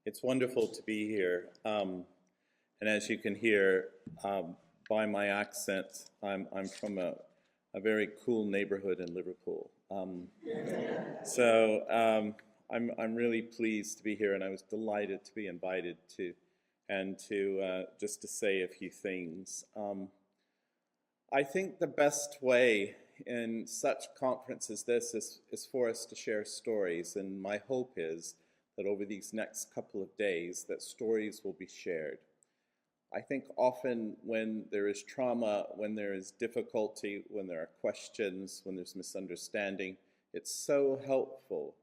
It's wonderful to be here. And as you can hear by my accent, I'm from a very cool neighborhood in Liverpool. I'm really pleased to be here, and I was delighted to be invited to just to say a few things. I think the best way in such conference as this is for us to share stories, and my hope is that over these next couple of days that stories will be shared. I think often when there is trauma, when there is difficulty, when there are questions, when there's misunderstanding, it's so helpful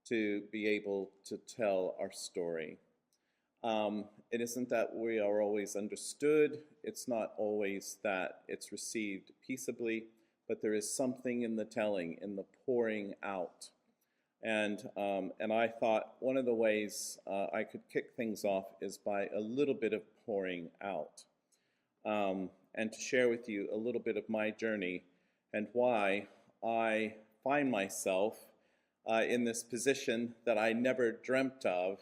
to be able to tell our story. It isn't that we are always understood, it's not always that it's received peaceably, but there is something in the telling, in the pouring out. And I thought one of the ways I could kick things off is by a little bit of pouring out, and to share with you a little bit of my journey and why I find myself in this position that I never dreamt of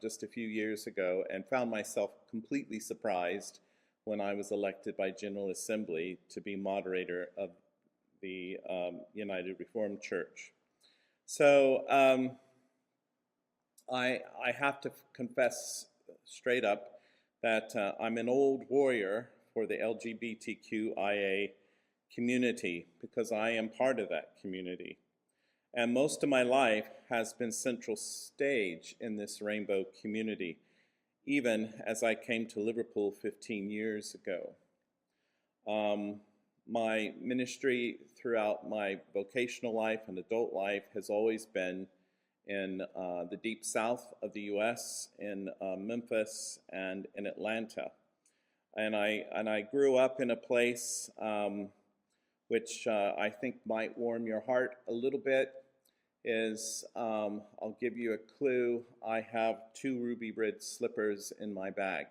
just a few years ago, and found myself completely surprised when I was elected by General Assembly to be moderator of the United Reformed Church. So I have to confess straight up that I'm an old warrior for the LGBTQIA community because I am part of that community. And most of my life has been central stage in this rainbow community, even as I came to Liverpool 15 years ago. My ministry throughout my vocational life and adult life has always been in the deep south of the U.S., in Memphis and in Atlanta. And I grew up in a place which I think might warm your heart a little bit. I'll give you a clue. I have 2 ruby red slippers in my bag.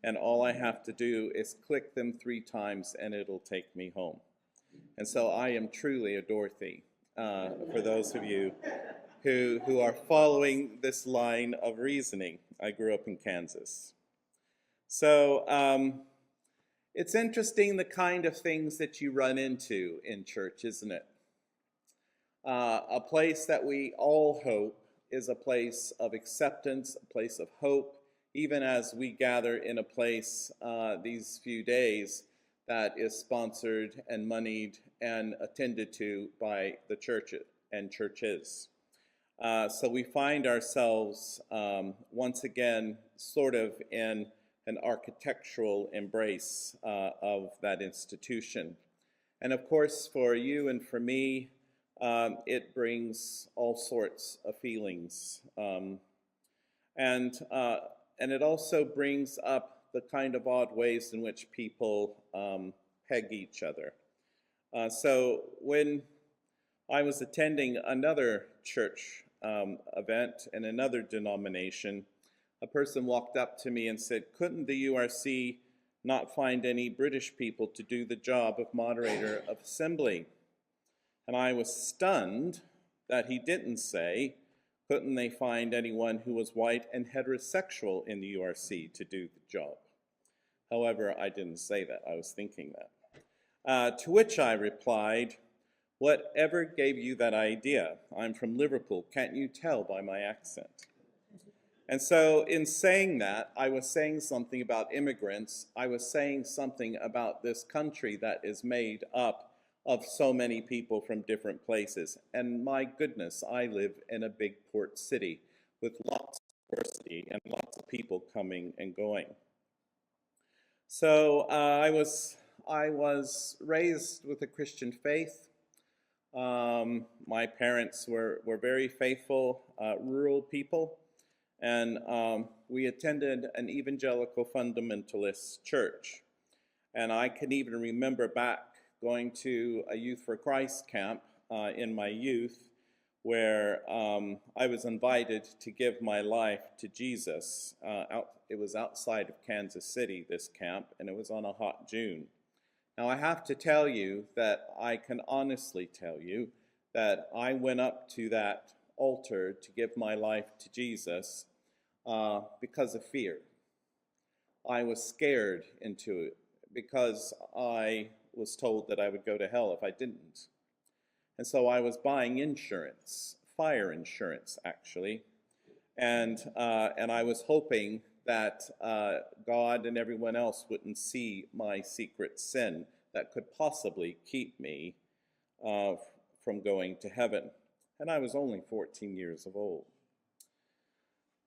And all I have to do is click them 3 times and it'll take me home. And so I am truly a Dorothy, for those of you who are following this line of reasoning. I grew up in Kansas. So it's interesting the kind of things that you run into in church, isn't it? A place that we all hope is a place of acceptance, a place of hope, even as we gather in a place these few days that is sponsored and moneyed and attended to by the church and churches. So we find ourselves once again sort of in an architectural embrace of that institution. And of course, for you and for me, it brings all sorts of feelings. And it also brings up the kind of odd ways in which people peg each other. So when I was attending another church event in another denomination, a person walked up to me and said, "Couldn't the URC not find any British people to do the job of moderator of assembly?" And I was stunned that he didn't say, couldn't they find anyone who was white and heterosexual in the URC to do the job? However, I didn't say that. I was thinking that. To which I replied, "Whatever gave you that idea? I'm from Liverpool. Can't you tell by my accent?" And so in saying that, I was saying something about immigrants. I was saying something about this country that is made up of so many people from different places. And my goodness, I live in a big port city with lots of diversity and lots of people coming and going. So I was raised with a Christian faith. My parents were very faithful rural people, and we attended an evangelical fundamentalist church. And I can even remember back going to a Youth for Christ camp in my youth, where I was invited to give my life to Jesus. It was outside of Kansas City, this camp, and it was on a hot June. Now I have to tell you that I can honestly tell you that I went up to that altar to give my life to Jesus because of fear. I was scared into it because I was told that I would go to hell if I didn't. And so I was buying insurance, fire insurance actually, and I was hoping that God and everyone else wouldn't see my secret sin that could possibly keep me from going to heaven. And I was only 14 years old.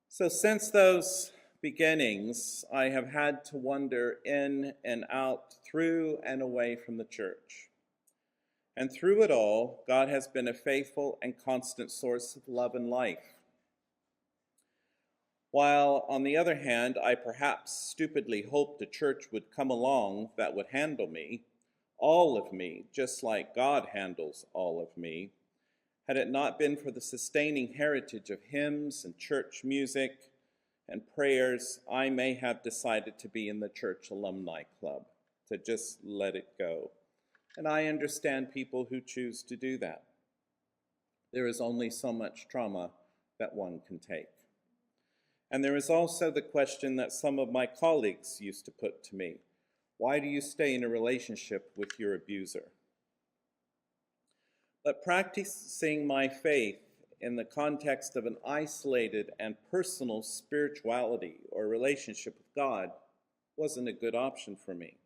So since those beginnings, I have had to wander in and out, through and away from the church. And through it all, God has been a faithful and constant source of love and life. While, on the other hand, I perhaps stupidly hoped a church would come along that would handle me, all of me, just like God handles all of me, had it not been for the sustaining heritage of hymns and church music and prayers, I may have decided to be in the church alumni club, to just let it go. And I understand people who choose to do that. There is only so much trauma that one can take. And there is also the question that some of my colleagues used to put to me: why do you stay in a relationship with your abuser? But practicing my faith in the context of an isolated and personal spirituality or relationship with God wasn't a good option for me.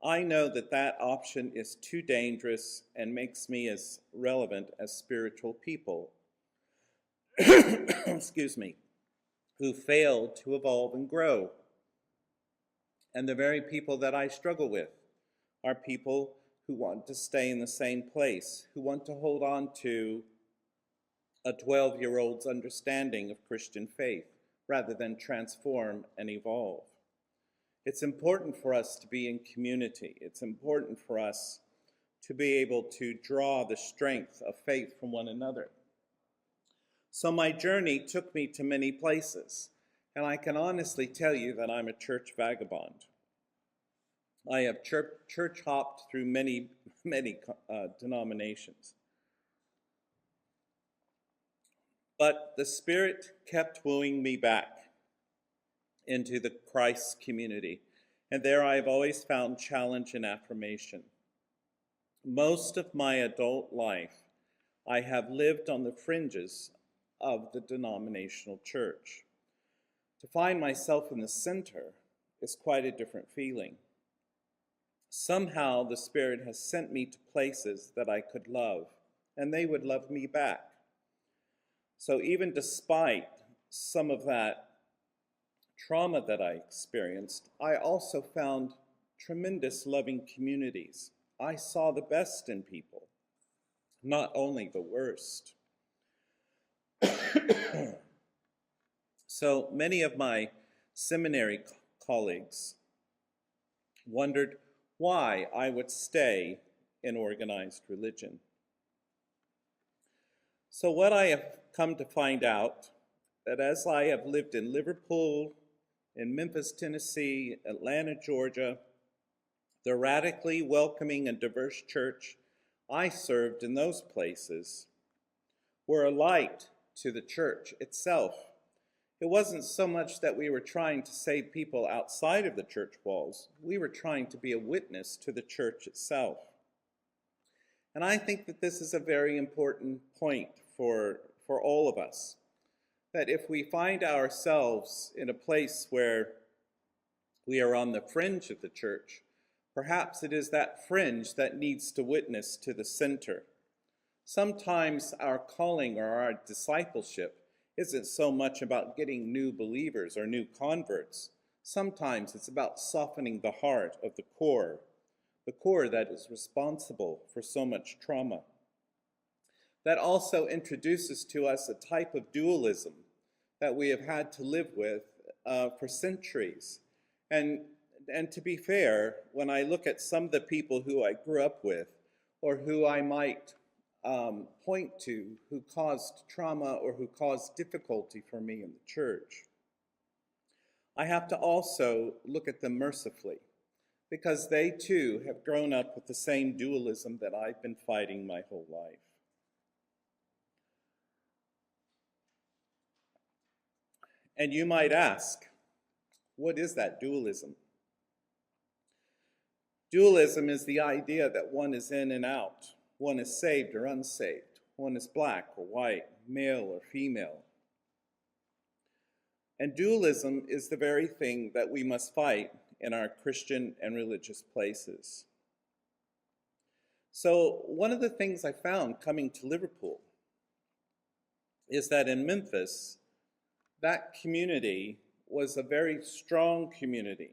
I know that that option is too dangerous and makes me as relevant as spiritual people, excuse me, who fail to evolve and grow. And the very people that I struggle with are people who want to stay in the same place, who want to hold on to a 12-year-old's understanding of Christian faith rather than transform and evolve. It's important for us to be in community. It's important for us to be able to draw the strength of faith from one another. So my journey took me to many places, and I can honestly tell you that I'm a church vagabond. I have church hopped through many denominations. But the Spirit kept wooing me back into the Christ community, and there I've always found challenge and affirmation. Most of my adult life, I have lived on the fringes of the denominational church. To find myself in the center is quite a different feeling. Somehow the Spirit has sent me to places that I could love, and they would love me back. So even despite some of that trauma that I experienced, I also found tremendous loving communities. I saw the best in people, not only the worst. So many of my seminary colleagues wondered why I would stay in organized religion. So what I have come to find out, that as I have lived in Liverpool, in Memphis, Tennessee, Atlanta, Georgia, the radically welcoming and diverse church I served in those places were a light to the church itself. It wasn't so much that we were trying to save people outside of the church walls. We were trying to be a witness to the church itself. And I think that this is a very important point for all of us, that if we find ourselves in a place where we are on the fringe of the church, perhaps it is that fringe that needs to witness to the center. Sometimes our calling or our discipleship isn't so much about getting new believers or new converts. Sometimes it's about softening the heart of the core that is responsible for so much trauma. That also introduces to us a type of dualism that we have had to live with for centuries. And to be fair, when I look at some of the people who I grew up with, or who I might point to who caused trauma or who caused difficulty for me in the church, I have to also look at them mercifully, because they too have grown up with the same dualism that I've been fighting my whole life. And you might ask, what is that dualism? Dualism is the idea that one is in and out. One is saved or unsaved. One is black or white, male or female. And dualism is the very thing that we must fight in our Christian and religious places. So one of the things I found coming to Liverpool is that in Memphis, that community was a very strong community.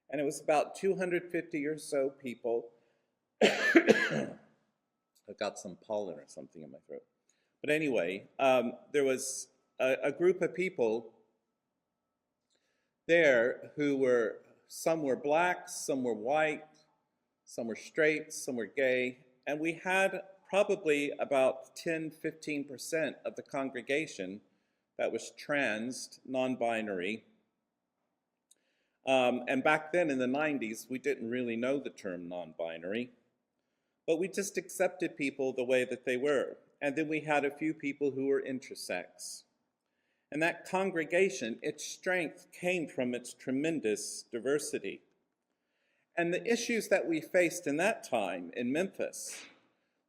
And it was about 250 or so people. I've got some pollen or something in my throat. But anyway, there was a group of people there who were, some were black, some were white, some were straight, some were gay, and we had probably about 10-15% of the congregation that was trans, non-binary. And back then in the 90s, we didn't really know the term non-binary, but we just accepted people the way that they were. And then we had a few people who were intersex. And that congregation, its strength came from its tremendous diversity. And the issues that we faced in that time in Memphis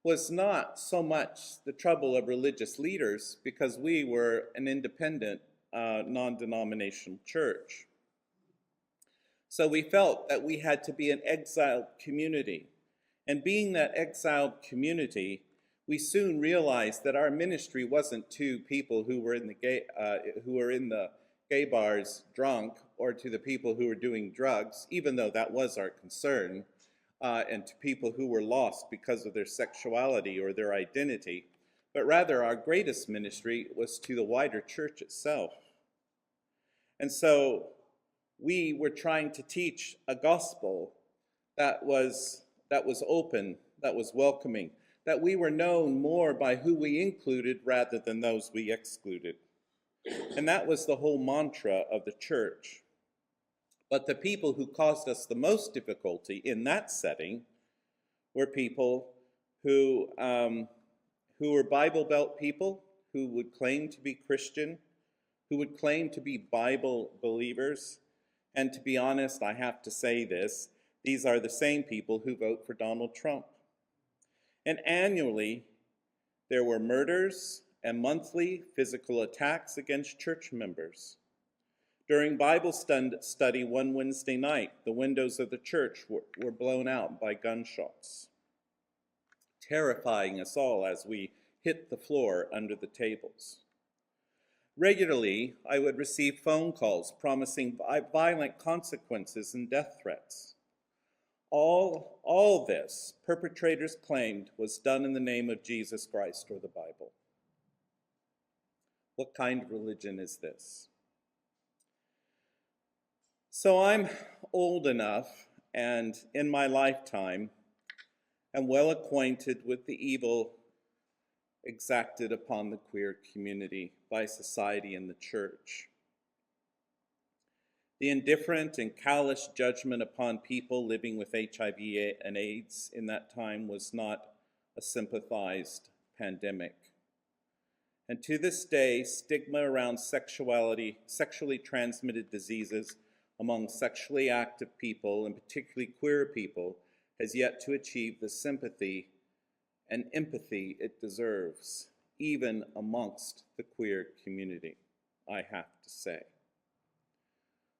was not so much the trouble of religious leaders, because we were an independent, non-denominational church. So we felt that we had to be an exiled community. And being that exiled community, we soon realized that our ministry wasn't to people who were in the gay bars drunk, or to the people who were doing drugs, even though that was our concern, and to people who were lost because of their sexuality or their identity, but rather our greatest ministry was to the wider church itself. And so we were trying to teach a gospel that was open, that was welcoming, that we were known more by who we included rather than those we excluded. And that was the whole mantra of the church. But the people who caused us the most difficulty in that setting were people who were Bible Belt people, who would claim to be Christian, who would claim to be Bible believers. And to be honest, I have to say this, these are the same people who vote for Donald Trump. And annually, there were murders and monthly physical attacks against church members. During Bible study one Wednesday night, the windows of the church were blown out by gunshots, terrifying us all as we hit the floor under the tables. Regularly, I would receive phone calls promising violent consequences and death threats. All this, perpetrators claimed, was done in the name of Jesus Christ or the Bible. What kind of religion is this? So I'm old enough, and in my lifetime, am well acquainted with the evil exacted upon the queer community by society and the church. The indifferent and callous judgment upon people living with HIV and AIDS in that time was not a sympathized pandemic. And to this day, stigma around sexually transmitted diseases among sexually active people, and particularly queer people, has yet to achieve the sympathy and empathy it deserves, even amongst the queer community, I have to say.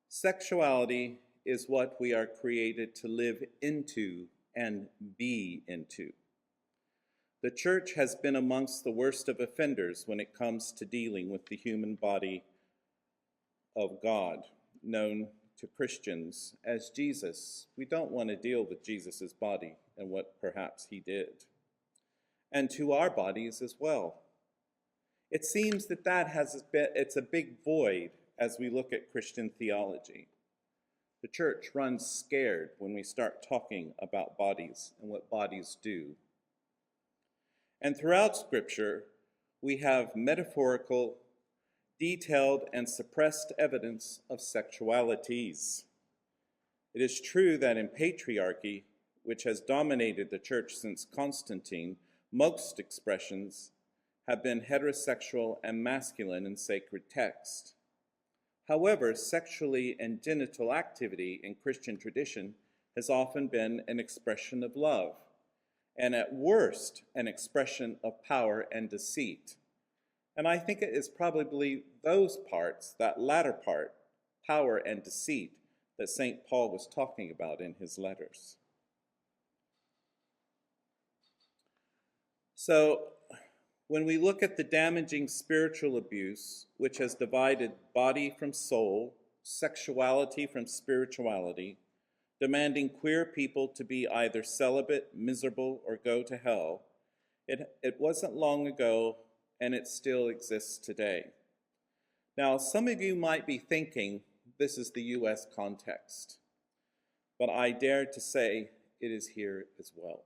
Sexuality is what we are created to live into and be into. The church has been amongst the worst of offenders when it comes to dealing with the human body of God, known to Christians as Jesus. We don't want to deal with Jesus's body and what perhaps he did, and to our bodies as well. It seems that it's a big void as we look at Christian theology. The church runs scared when we start talking about bodies and what bodies do. And throughout Scripture, we have metaphorical, detailed, and suppressed evidence of sexualities. It is true that in patriarchy, which has dominated the church since Constantine, most expressions have been heterosexual and masculine in sacred text. However, sexually and genital activity in Christian tradition has often been an expression of love, and at worst, an expression of power and deceit. And I think it is probably those parts, that latter part, power and deceit, that St. Paul was talking about in his letters. So, when we look at the damaging spiritual abuse, which has divided body from soul, sexuality from spirituality, demanding queer people to be either celibate, miserable, or go to hell, it wasn't long ago, and it still exists today. Now, some of you might be thinking this is the U.S. context, but I dare to say it is here as well.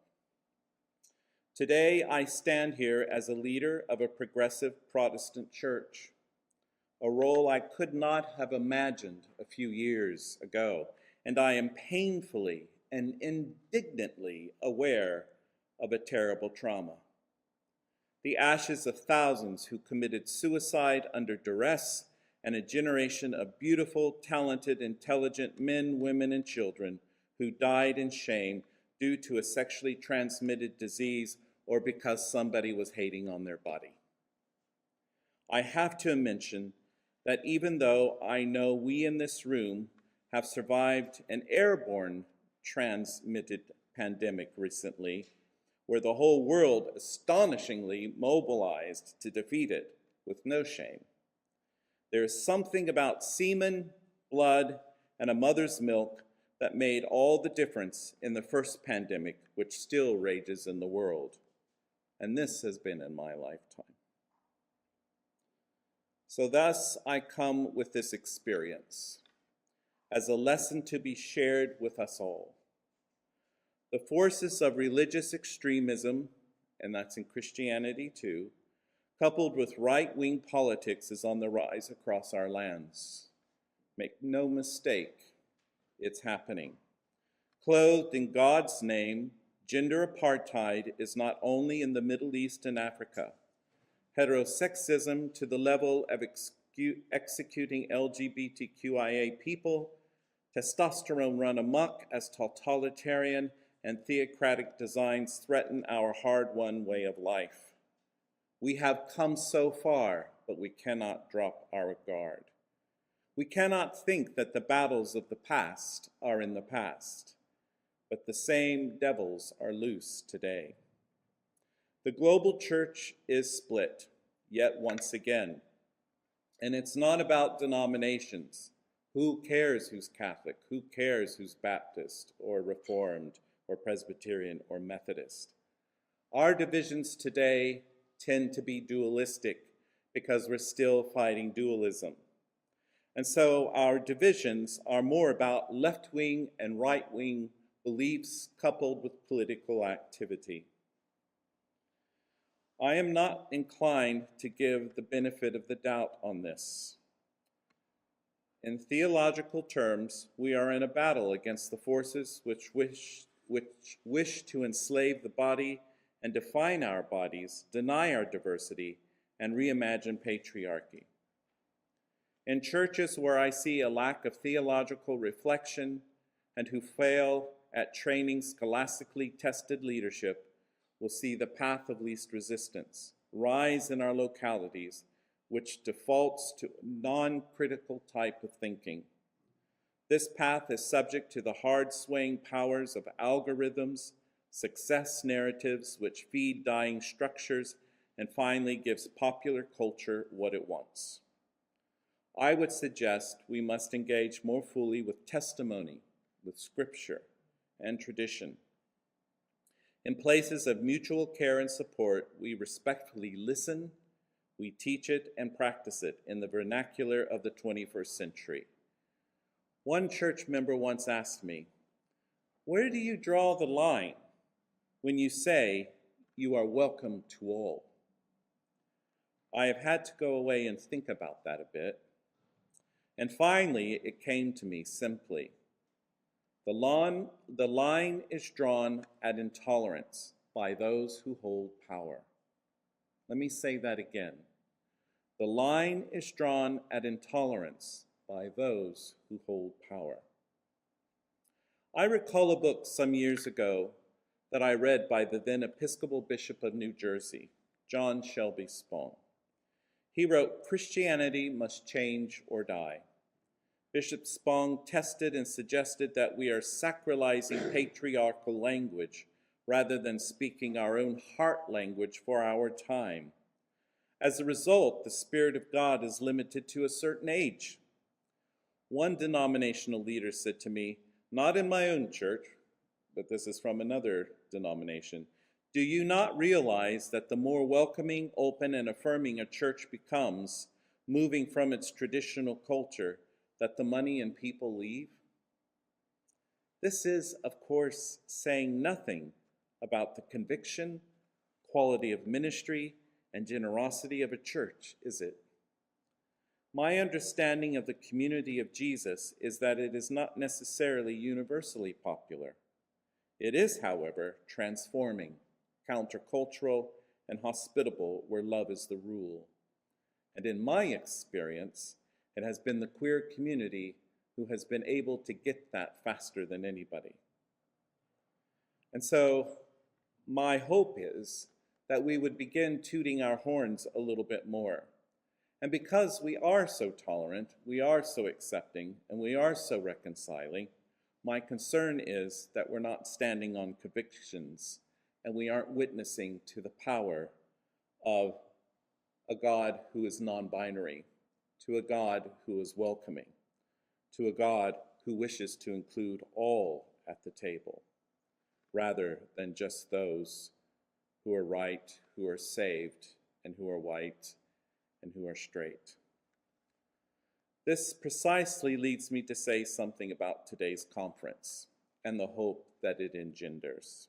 Today, I stand here as a leader of a progressive Protestant church, a role I could not have imagined a few years ago, and I am painfully and indignantly aware of a terrible trauma. The ashes of thousands who committed suicide under duress, and a generation of beautiful, talented, intelligent men, women, and children who died in shame due to a sexually transmitted disease or because somebody was hating on their body. I have to mention that even though I know we in this room have survived an airborne transmitted pandemic recently, where the whole world astonishingly mobilized to defeat it with no shame, there is something about semen, blood, and a mother's milk that made all the difference in the first pandemic, which still rages in the world. And this has been in my lifetime. So thus I come with this experience as a lesson to be shared with us all. The forces of religious extremism, and that's in Christianity too, coupled with right-wing politics, is on the rise across our lands. Make no mistake, it's happening. Clothed in God's name, gender apartheid is not only in the Middle East and Africa. Heterosexism to the level of executing LGBTQIA people, testosterone run amok as totalitarian and theocratic designs threaten our hard-won way of life. We have come so far, but we cannot drop our guard. We cannot think that the battles of the past are in the past, but the same devils are loose today. The global church is split, yet once again. And it's not about denominations. Who cares who's Catholic? Who cares who's Baptist or Reformed or Presbyterian or Methodist? Our divisions today tend to be dualistic because we're still fighting dualism. And so our divisions are more about left-wing and right-wing beliefs coupled with political activity. I am not inclined to give the benefit of the doubt on this. In theological terms, we are in a battle against the forces which wish to enslave the body and define our bodies, deny our diversity, and reimagine patriarchy. In churches where I see a lack of theological reflection and who fail at training scholastically tested leadership, will see the path of least resistance rise in our localities, which defaults to non-critical type of thinking. This path is subject to the hard-swaying powers of algorithms, success narratives which feed dying structures, and finally gives popular culture what it wants. I would suggest we must engage more fully with testimony, with scripture, and tradition. In places of mutual care and support, we respectfully listen, we teach it and practice it in the vernacular of the 21st century. One church member once asked me, "Where do you draw the line when you say you are welcome to all?" I have had to go away and think about that a bit. And finally, it came to me simply. The line is drawn at intolerance by those who hold power. Let me say that again. The line is drawn at intolerance by those who hold power. I recall a book some years ago that I read by the then Episcopal Bishop of New Jersey, John Shelby Spong. He wrote, "Christianity must change or die." Bishop Spong tested and suggested that we are sacralizing patriarchal language rather than speaking our own heart language for our time. As a result, the Spirit of God is limited to a certain age. One denominational leader said to me, not in my own church, but this is from another denomination, "Do you not realize that the more welcoming, open, and affirming a church becomes, moving from its traditional culture, that the money and people leave?" This is, of course, saying nothing about the conviction, quality of ministry, and generosity of a church, is it? My understanding of the community of Jesus is that it is not necessarily universally popular. It is, however, transforming, countercultural, and hospitable where love is the rule. And in my experience, it has been the queer community who has been able to get that faster than anybody. And so my hope is that we would begin tooting our horns a little bit more. And because we are so tolerant, we are so accepting, and we are so reconciling, my concern is that we're not standing on convictions and we aren't witnessing to the power of a God who is non-binary, to a God who is welcoming, to a God who wishes to include all at the table, rather than just those who are right, who are saved, and who are white, and who are straight. This precisely leads me to say something about today's conference and the hope that it engenders.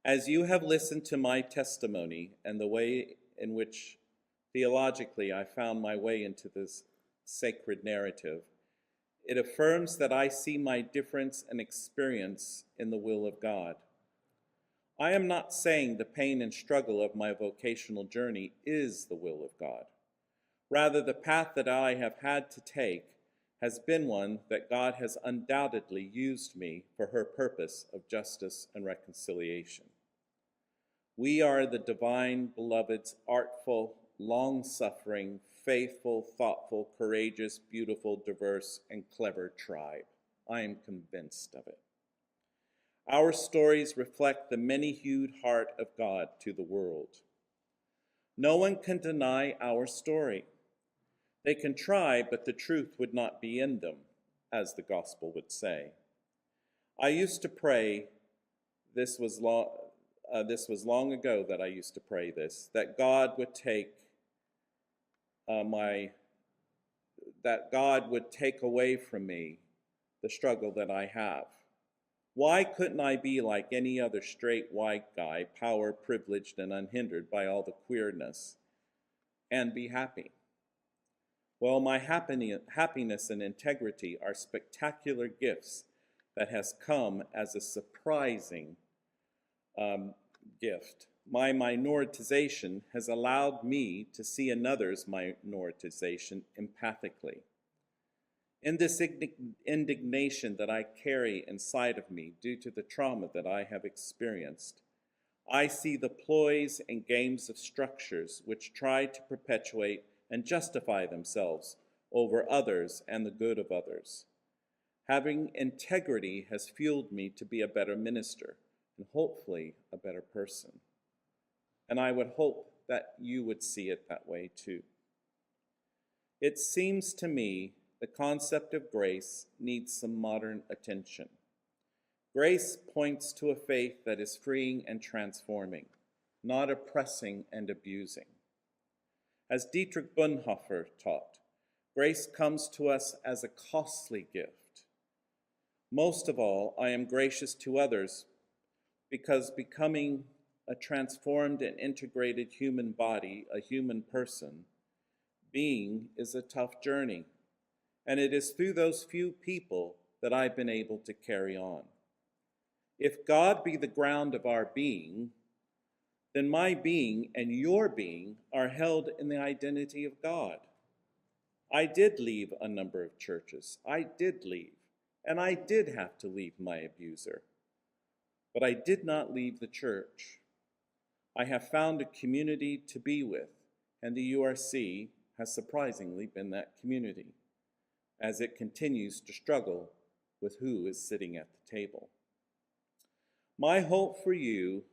As you have listened to my testimony and the way in which theologically I found my way into this sacred narrative, it affirms that I see my difference and experience in the will of God. I am not saying the pain and struggle of my vocational journey is the will of God. Rather, the path that I have had to take has been one that God has undoubtedly used me for her purpose of justice and reconciliation. We are the divine beloved's artful, long-suffering, faithful, thoughtful, courageous, beautiful, diverse, and clever tribe. I am convinced of it. Our stories reflect the many-hued heart of God to the world. No one can deny our story. They can try, but the truth would not be in them, as the gospel would say. I used to pray, this was long ago that I used to pray this, that God would take away from me the struggle that I have. Why couldn't I be like any other straight white guy, power, privileged, and unhindered by all the queerness, and be happy? Well, my happiness and integrity are spectacular gifts that has come as a surprising gift. My minoritization has allowed me to see another's minoritization empathically. In this indignation that I carry inside of me due to the trauma that I have experienced, I see the ploys and games of structures which try to perpetuate and justify themselves over others and the good of others. Having integrity has fueled me to be a better minister and hopefully a better person. And I would hope that you would see it that way too. It seems to me the concept of grace needs some modern attention. Grace points to a faith that is freeing and transforming, not oppressing and abusing. As Dietrich Bonhoeffer taught, grace comes to us as a costly gift. Most of all, I am gracious to others because becoming a transformed and integrated human body, a human person, being is a tough journey. And it is through those few people that I've been able to carry on. If God be the ground of our being, then my being and your being are held in the identity of God. I did leave a number of churches. I did leave, and I did have to leave my abuser. But I did not leave the church. I have found a community to be with, and the URC has surprisingly been that community, as it continues to struggle with who is sitting at the table. My hope for you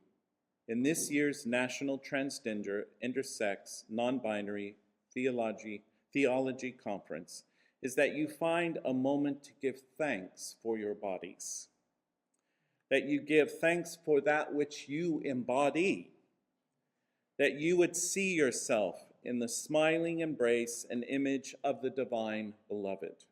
in this year's National Transgender, Intersex, Non-Binary Theology Conference is that you find a moment to give thanks for your bodies, that you give thanks for that which you embody, that you would see yourself in the smiling embrace and image of the divine beloved,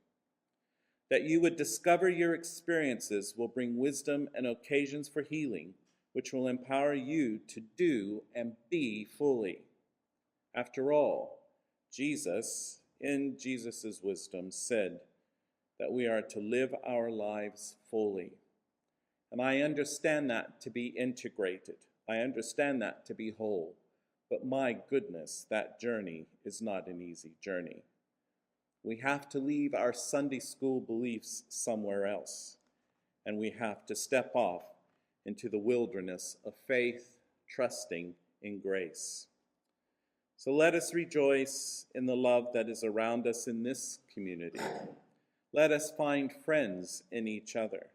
that you would discover your experiences will bring wisdom and occasions for healing, which will empower you to do and be fully. After all, Jesus, in Jesus' wisdom, said that we are to live our lives fully. And I understand that to be integrated. I understand that to be whole. But my goodness, that journey is not an easy journey. We have to leave our Sunday school beliefs somewhere else, and we have to step off into the wilderness of faith, trusting in grace. So let us rejoice in the love that is around us in this community. Let us find friends in each other,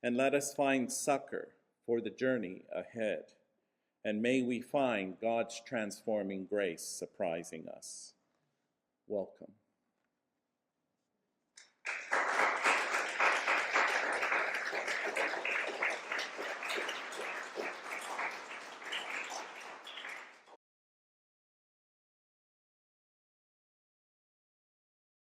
and let us find succor for the journey ahead. And may we find God's transforming grace surprising us. Welcome.